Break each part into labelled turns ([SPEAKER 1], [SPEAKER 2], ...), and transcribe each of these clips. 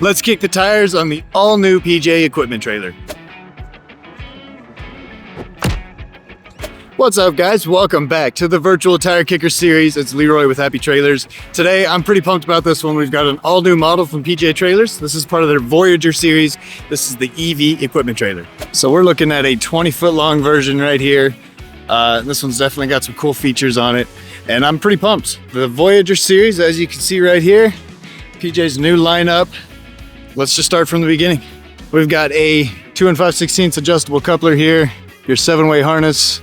[SPEAKER 1] Let's kick the tires on the all-new PJ equipment trailer. What's up, guys? Welcome back to the virtual tire kicker series. It's Leroy with Happy Trailers. Today, I'm pretty pumped about this one. We've got an all-new model from PJ Trailers. This is part of their Voyager Series. This is the EV equipment trailer. So we're looking at a 20-foot long version right here. This one's definitely got some cool features on it, and I'm pretty pumped. The Voyager Series, as you can see right here, PJ's new lineup. Let's just start from the beginning. We've got a 2 5/16 adjustable coupler here, your 7-way harness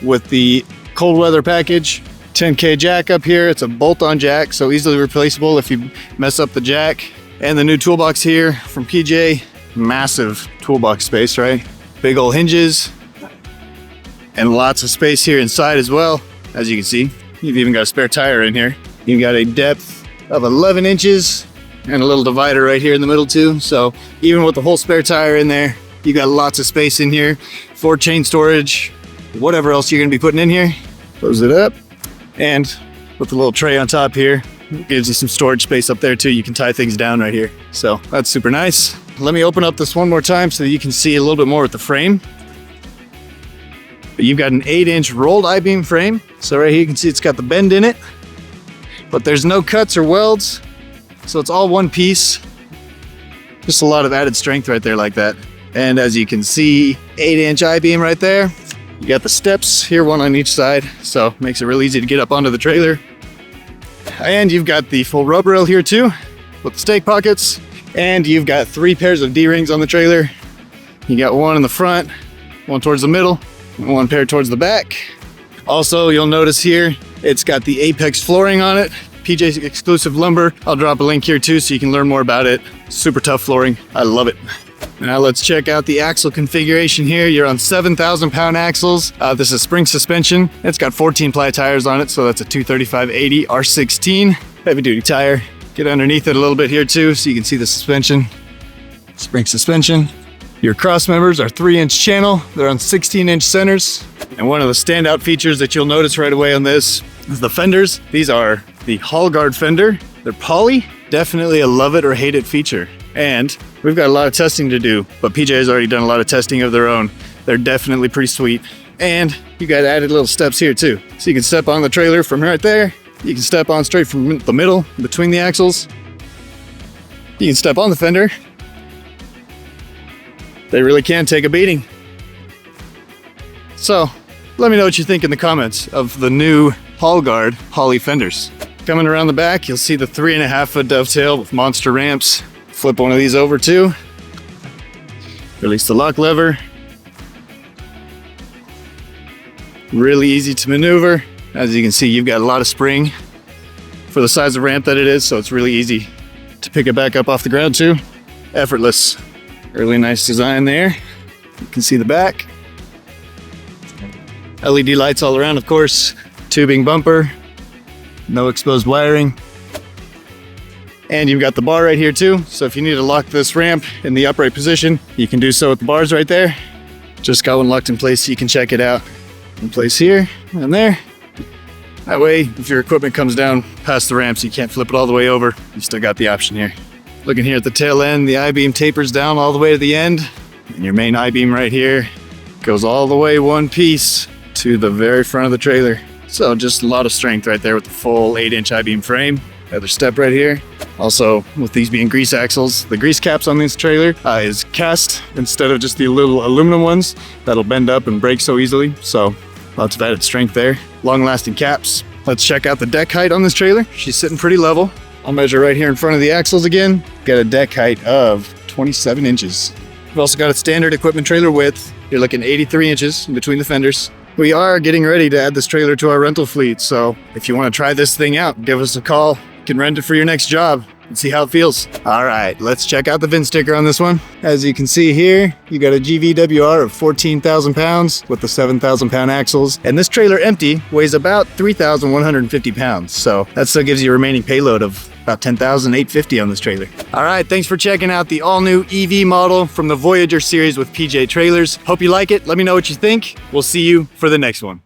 [SPEAKER 1] with the cold weather package, 10K jack up here. It's a bolt-on jack, so easily replaceable if you mess up the jack. And the new toolbox here from PJ, massive toolbox space, right? Big old hinges and lots of space here inside as well. As you can see, you've even got a spare tire in here. You've got a depth of 11 inches and a little divider right here in the middle too. So even with the whole spare tire in there, you got lots of space in here for chain storage, whatever else you're gonna be putting in here. Close it up, and with the little tray on top here, it gives you some storage space up there too. You can tie things down right here. So that's super nice. Let me open up this one more time so that you can see a little bit more with the frame. But you've got an 8-inch rolled I-beam frame. So right here you can see it's got the bend in it, but there's no cuts or welds. So it's all one piece. Just a lot of added strength right there like that. And as you can see, 8-inch I-beam right there. You got the steps here, one on each side, so makes it real easy to get up onto the trailer. And you've got the full rub rail here too, with the stake pockets. And you've got 3 pairs of D-rings on the trailer. You got one in the front, one towards the middle, and one pair towards the back. Also, you'll notice here, it's got the Apex flooring on it. PJ's exclusive lumber. I'll drop a link here too so you can learn more about it. Super tough flooring. I love it. Now let's check out the axle configuration here. You're on 7,000-pound axles. This is spring suspension. It's got 14-ply tires on it, so that's a 235/80 R16 heavy-duty tire. Get underneath it a little bit here too so you can see the suspension. Spring suspension. Your cross members are 3-inch channel. They're on 16-inch centers. And one of the standout features that you'll notice right away on this is the fenders. These are the Hull Guard fender. They're poly. Definitely a love it or hate it feature. And we've got a lot of testing to do, but PJ has already done a lot of testing of their own. They're definitely pretty sweet. And you got added little steps here too. So you can step on the trailer from right there. You can step on straight from the middle, between the axles. You can step on the fender. They really can take a beating. So let me know what you think in the comments of the new Hull Guard Poly fenders. Coming around the back, you'll see the 3.5-foot dovetail with monster ramps. Flip one of these over too. Release the lock lever. Really easy to maneuver. As you can see, you've got a lot of spring for the size of ramp that it is, so it's really easy to pick it back up off the ground too. Effortless. Really nice design there. You can see the back. LED lights all around, of course. Tubing bumper. No exposed wiring. And you've got the bar right here too. So if you need to lock this ramp in the upright position, you can do so with the bars right there. Just got one locked in place so you can check it out. In place here and there. That way, if your equipment comes down past the ramp so you can't flip it all the way over, you still got the option here. Looking here at the tail end, the I-beam tapers down all the way to the end. And your main I-beam right here goes all the way one piece to the very front of the trailer. So just a lot of strength right there with the full 8-inch I-beam frame. Other step right here. Also, with these being grease axles, the grease caps on this trailer is cast instead of just the little aluminum ones that'll bend up and break so easily. So lots of added strength there. Long-lasting caps. Let's check out the deck height on this trailer. She's sitting pretty level. I'll measure right here in front of the axles again. Got a deck height of 27 inches. We've also got a standard equipment trailer width. You're looking 83 inches in between the fenders. We are getting ready to add this trailer to our rental fleet, so if you want to try this thing out, give us a call. You can rent it for your next job and see how it feels. All right, let's check out the VIN sticker on this one. As you can see here, you got a GVWR of 14,000 pounds with the 7,000-pound axles. And this trailer empty weighs about 3,150 pounds. So that still gives you a remaining payload of about 10,850 on this trailer. All right, thanks for checking out the all-new EV model from the Voyager series with PJ Trailers. Hope you like it. Let me know what you think. We'll see you for the next one.